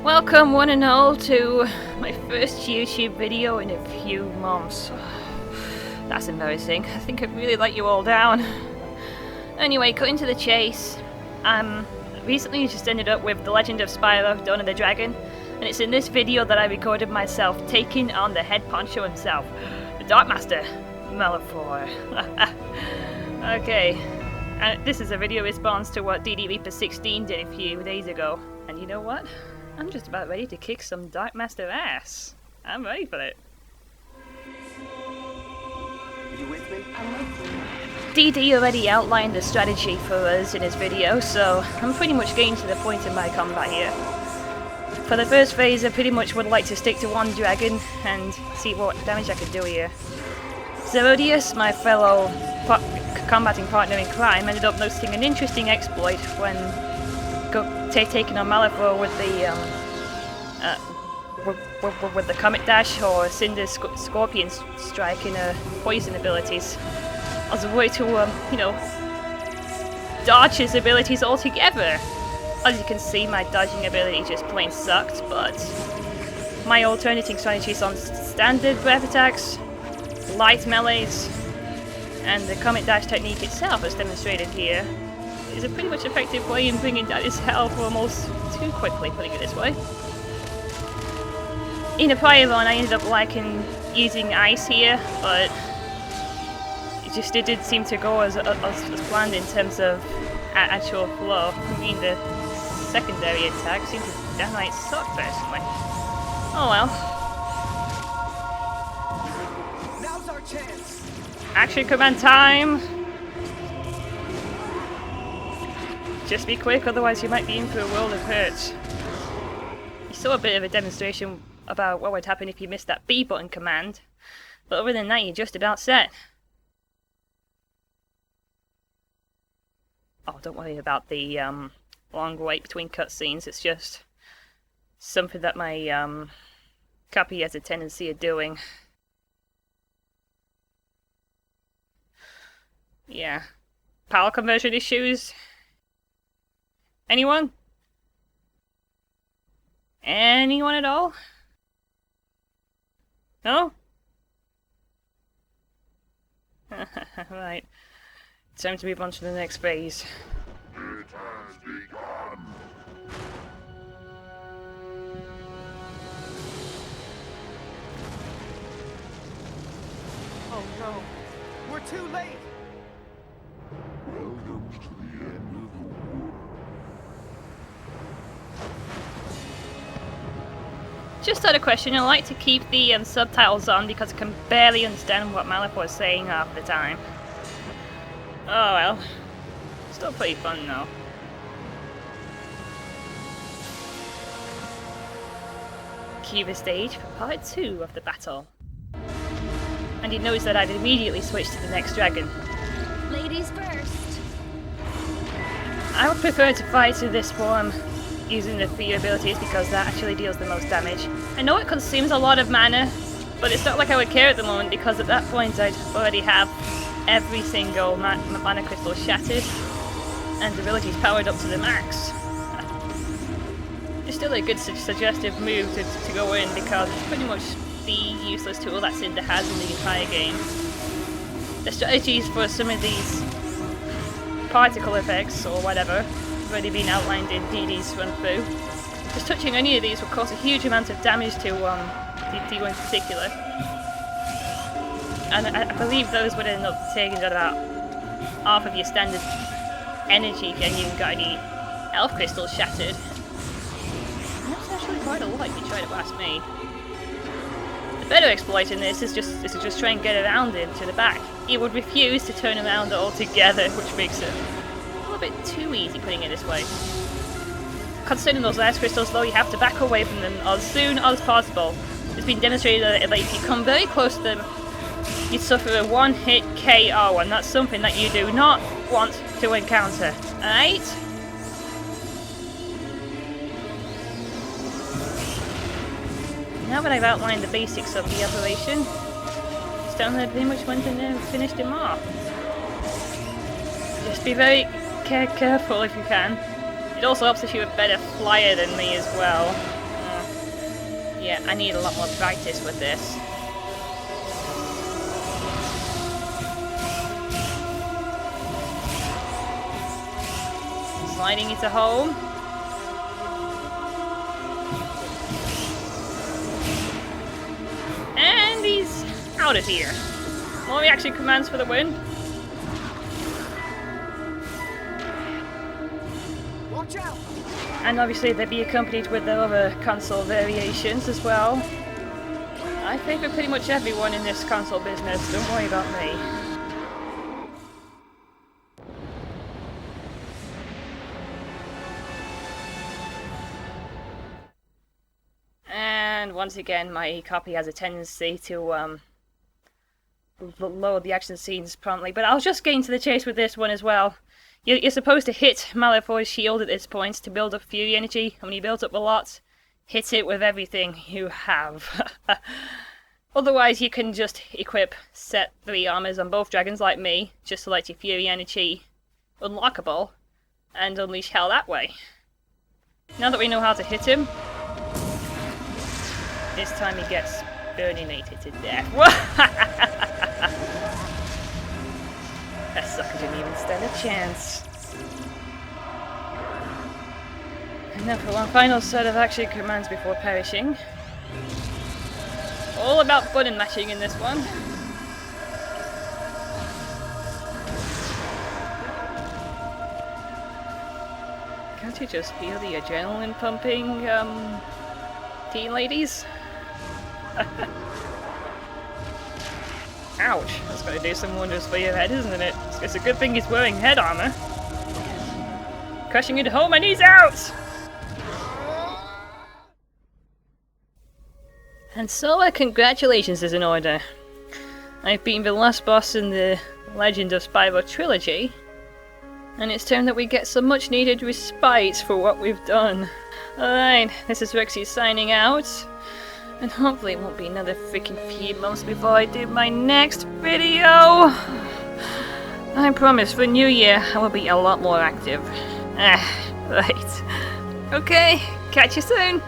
Welcome one and all to my first YouTube video in a few months. That's embarrassing. I think I've really let you all down. Anyway, cutting to the chase. Recently just ended up with The Legend of Spyro, Dawn of the Dragon, and it's in this video that I recorded myself taking on the head honcho himself, the Dark Master, Malefor. Okay, and this is a video response to what DotD Reaper 16 did a few days ago, and you know what? I'm just about ready to kick some Dark Master ass. I'm ready for it. You with me? I'm with you. DotD already outlined the strategy for us in his video, so I'm pretty much getting to the point in my combat here. For the first phase, I pretty much would like to stick to one dragon and see what damage I could do here. Zerodius, my fellow combating partner in crime, ended up noticing an interesting exploit when taking on Malefor with the Comet Dash or Cinder's Scorpion Strike in poison abilities, as a way to, dodge his abilities altogether. As you can see, my dodging ability just plain sucked, but my alternating strategies on standard breath attacks, light melees, and the Comet Dash technique itself, as demonstrated here, is a pretty much effective way in bringing down his health almost too quickly, putting it this way. In a prior run, I ended up liking using ice here, but it didn't seem to go as planned in terms of actual flow. I mean, the secondary attack seemed to downright suck personally. Oh well. Now's our chance. Action command time! Just be quick, otherwise you might be in for a world of hurt. You saw a bit of a demonstration about what would happen if you missed that B button command, but other than that you're just about set. Oh, don't worry about the long wait between cutscenes, it's just something that my copy has a tendency of doing. Yeah. Power conversion issues? Anyone? Anyone at all? No? Right. Time to move on to the next phase. It has begun. Oh no, we're too late. Welcome to the end of the world. Just had a question. I like to keep the subtitles on because I can barely understand what Malefor is saying half the time. Oh well. Still pretty fun though. Cue the stage for part 2 of the battle. And he knows that I'd immediately switch to the next dragon. Ladies first. I would prefer to fight in this form using the 3 abilities because that actually deals the most damage. I know it consumes a lot of mana, but it's not like I would care at the moment because at that point I'd already have every single mana crystal shattered and abilities powered up to the max. It's still a good suggestive move to go in because it's pretty much the useless tool that Cinder has in the entire game. The strategies for some of these particle effects or whatever have already been outlined in DotD's run through. Just touching any of these will cause a huge amount of damage to you in particular. And I believe those would end up taking about half of your standard energy and you've got any health crystals shattered. And that's actually quite a lot if you try to ask me. The better exploit in this is to just try and get around him to the back. He would refuse to turn around altogether, which makes it a little bit too easy putting it this way. Concerning those last crystals though, you have to back away from them as soon as possible. It's been demonstrated that if you come very close to them, you'd suffer a one-hit KO, and that's something that you do not want to encounter. Alright? Now that I've outlined the basics of the operation, it's time that I pretty much went in there and finished him off. Just be very careful if you can. It also helps if you're a better flyer than me as well. Yeah, I need a lot more practice with this. Sliding into home. And he's out of here. More reaction commands for the win. Watch out! And obviously they'd be accompanied with their other console variations as well. I favour pretty much everyone in this console business, don't worry about me. And once again my copy has a tendency to load the action scenes promptly, but I'll just get into the chase with this one as well. You're supposed to hit Malefor's shield at this point to build up Fury energy, and when you build up a lot, hit it with everything you have. Otherwise you can just equip set 3 armors on both dragons like me, just select your Fury energy unlockable, and unleash hell that way. Now that we know how to hit him, this time he gets burninated to death. That sucker didn't even stand a chance. And now for one final set of action commands before perishing. All about button mashing in this one. Can't you just feel the adrenaline pumping, teen ladies? Ouch, that's gonna do some wonders for your head, isn't it? It's a good thing he's wearing head armor. Crushing it home and he's out! And so congratulations is in order. I've beaten the last boss in the Legend of Spyro trilogy, and it's time that we get some much needed respite for what we've done. Alright, this is Rexy signing out. And hopefully it won't be another freaking few months before I do my next video. I promise for New Year I will be a lot more active. Right. Okay, catch you soon.